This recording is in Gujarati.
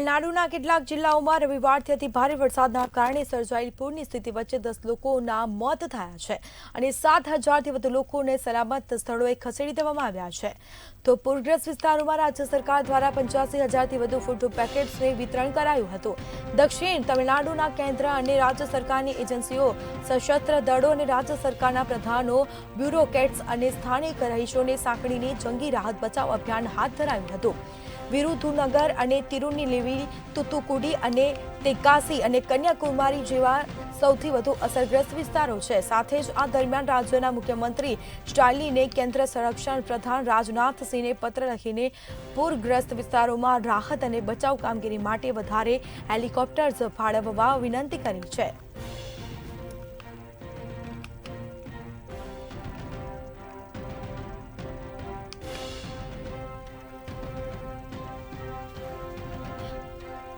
તમિલનાડુના કેટલાક જિલ્લાઓમાં રવિવારથી અતિભારે વરસાદના કારણે સર્જાયેલી પૂરની સ્થિતિ વચ્ચે 10 લોકોના મોત થયા છે અને 7,000થી વધુ લોકોને સલામત સ્થળોએ ખસેડી દેવામાં આવ્યા છે. તો પૂરગ્રસ્ત વિસ્તારોમાં રાજ્ય સરકાર દ્વારા 85,000થી વધુ ફૂડ પેકેટ્સને વિતરણ કરાયું હતું. દક્ષિણ તમિલનાડુના કેન્દ્ર અને રાજ્ય સરકારની એજન્સીઓ, સશસ્ત્ર દળો અને રાજ્ય સરકારના પ્રધાનો, બ્યુરોક્રેટ્સ અને સ્થાનિક રહીશોને સાંકળીને જંગી રાહત બચાવ અભિયાન હાથ ધરાયું હતું. વિરુધુનગર અને તિરુનેલવેલી, તુતુકુડી અને તેકાસી અને કન્યાકુમારી જેવા સૌથી વધુ અસરગ્રસ્ત વિસ્તારો છે. સાથે જ આ દરમિયાન રાજ્યના મુખ્યમંત્રી સ્ટાલિને કેન્દ્ર સંરક્ષણ પ્રધાન રાજનાથસિંહને પત્ર લખીને પૂરગ્રસ્ત વિસ્તારોમાં રાહત અને બચાવ કામગીરી માટે વધારે હેલિકોપ્ટર્સ ફાળવવા વિનંતી કરી છે.